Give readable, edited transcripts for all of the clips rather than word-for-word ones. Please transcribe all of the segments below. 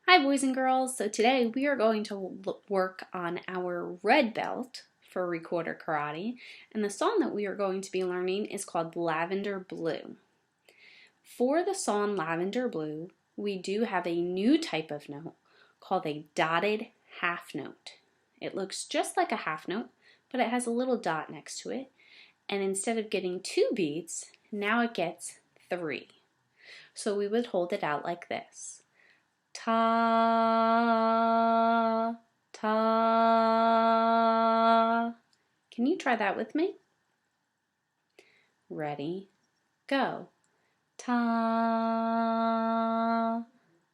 Hi boys and girls, so today we are going to work on our red belt for recorder karate, and the song that we are going to be learning is called Lavender Blue. For the song Lavender Blue, we do have a new type of note called a dotted half note. It looks just like a half note, but it has a little dot next to it, and instead of getting 2 beats, now it gets 3. So we would hold it out like this. Ta, ta. Can you try that with me? Ready, go. Ta,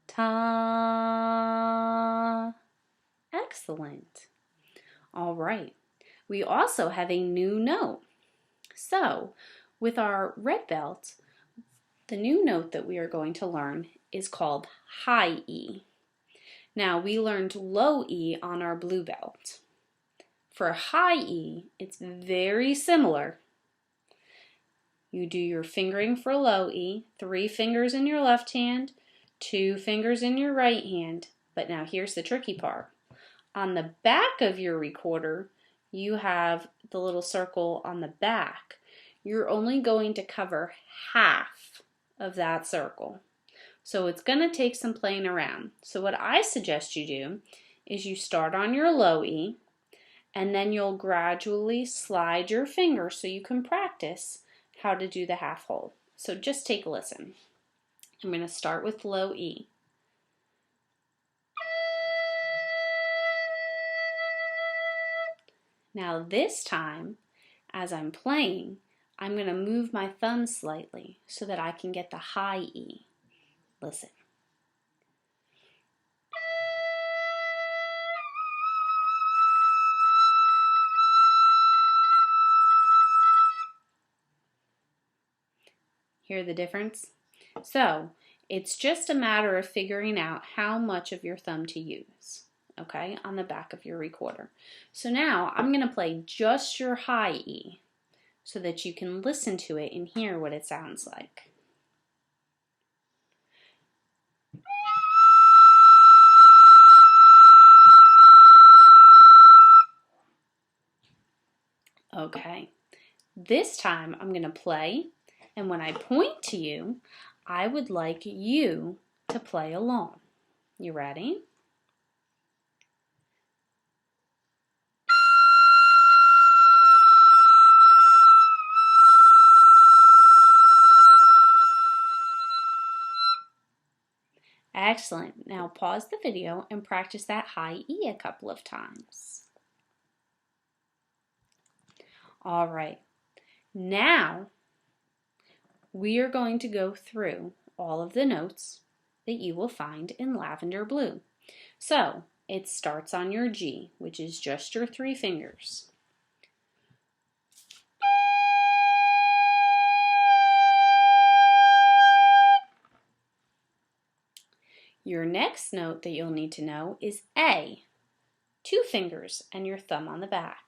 ta. Excellent. All right. We also have a new note. So, with our red belt, the new note that we are going to learn is called high E. Now, we learned low E on our blue belt. For high E, it's very similar. You do your fingering for low E, 3 fingers in your left hand, 2 fingers in your right hand. But now here's the tricky part. On the back of your recorder, you have the little circle on the back. You're only going to cover half of that circle. So it's going to take some playing around. So what I suggest you do is you start on your low E, and then you'll gradually slide your finger so you can practice how to do the half hold. So just take a listen. I'm going to start with low E. Now this time, as I'm playing, I'm going to move my thumb slightly so that I can get the high E. Listen. Hear the difference? So, it's just a matter of figuring out how much of your thumb to use, okay, on the back of your recorder. So now I'm going to play just your high E so that you can listen to it and hear what it sounds like. Okay, this time I'm going to play, and when I point to you, I would like you to play along. You ready? Excellent. Now pause the video and practice that high E a couple of times. All right. Now we are going to go through all of the notes that you will find in Lavender Blue. So it starts on your G, which is just your 3 fingers. Your next note that you'll need to know is A, 2 fingers and your thumb on the back.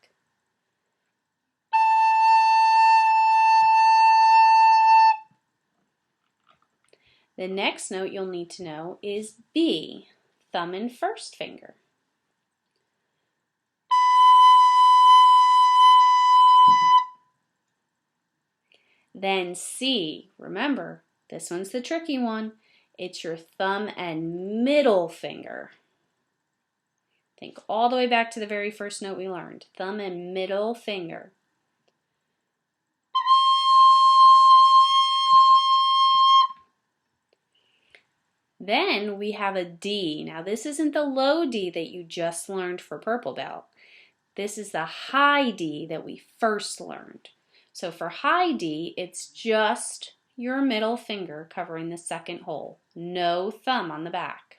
The next note you'll need to know is B, thumb and first finger. Then C, remember, this one's the tricky one. It's your thumb and middle finger. Think all the way back to the very first note we learned. Thumb and middle finger. Then we have a D. Now this isn't the low D that you just learned for purple belt. This is the high D that we first learned. So for high D, it's just your middle finger covering the second hole. No thumb on the back.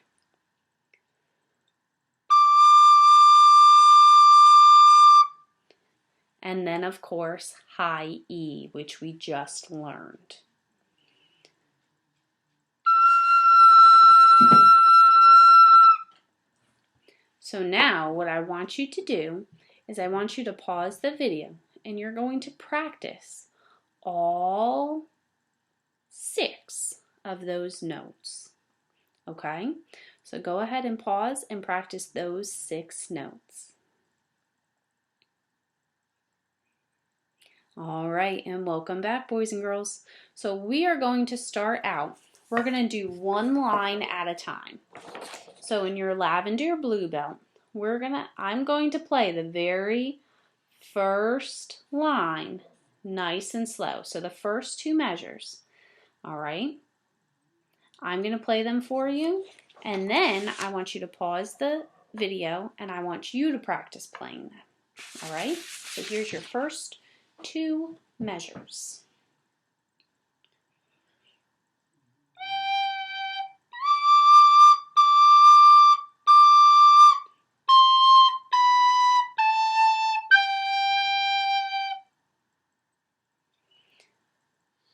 And then, of course, high E, which we just learned. So now what I want you to do is I want you to pause the video and you're going to practice all 6 of those notes. Okay? So go ahead and pause and practice those 6 notes. All right, and welcome back, boys and girls. So we are going to start out. We're going to do one line at a time. So in your lavender blue belt, I'm going to play the very first line nice and slow. So the first 2 measures. All right? I'm going to play them for you, and then I want you to pause the video and I want you to practice playing them. All right? So here's your first 2 measures.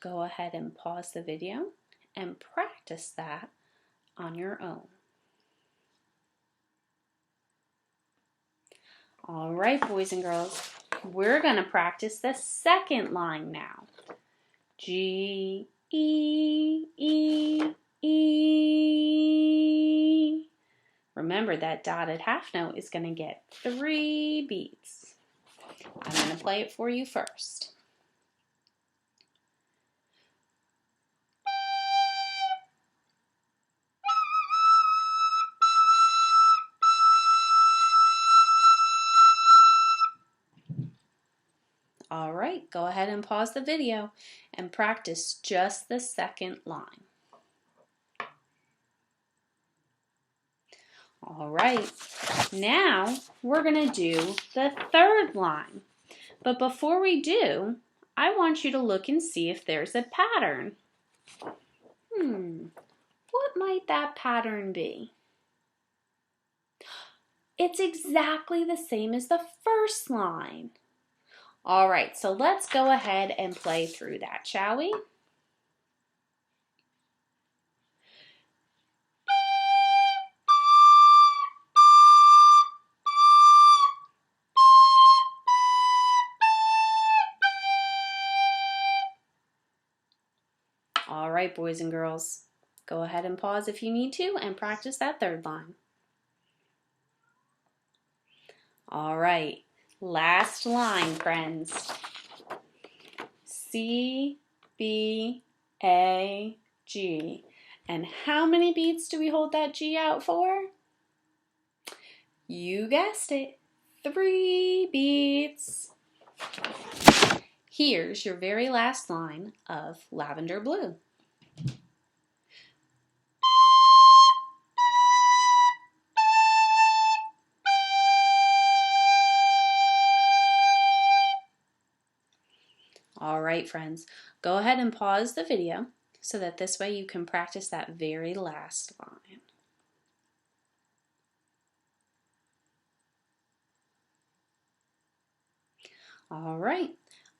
Go ahead and pause the video and practice that on your own. All right, boys and girls, we're going to practice the second line now. G, E, E, E. Remember that dotted half note is going to get 3 beats. I'm going to play it for you first. All right, go ahead and pause the video and practice just the second line. All right, now we're going to do the third line. But before we do, I want you to look and see if there's a pattern. What might that pattern be? It's exactly the same as the first line. All right, so let's go ahead and play through that, shall we? All right, boys and girls, go ahead and pause if you need to and practice that third line. All right, last line, friends. C, B, A, G. And how many beats do we hold that G out for? You guessed it, 3 beats. Here's your very last line of Lavender Blue. All right, friends, go ahead and pause the video so that this way you can practice that very last line. All right,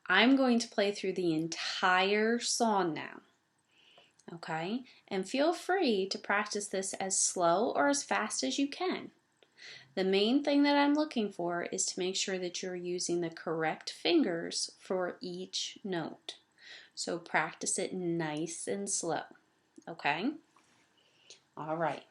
I'm going to play through the entire song now. Okay, and feel free to practice this as slow or as fast as you can. The main thing that I'm looking for is to make sure that you're using the correct fingers for each note. So practice it nice and slow, okay? All right.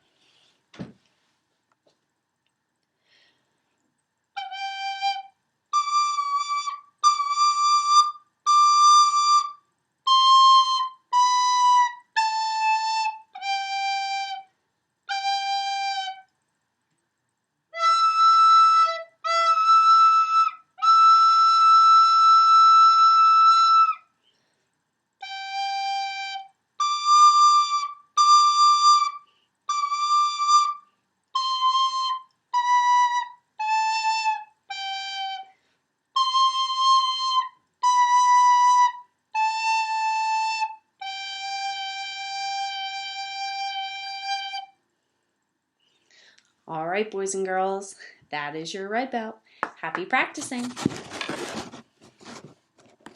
All right, boys and girls, that is your red belt. Happy practicing.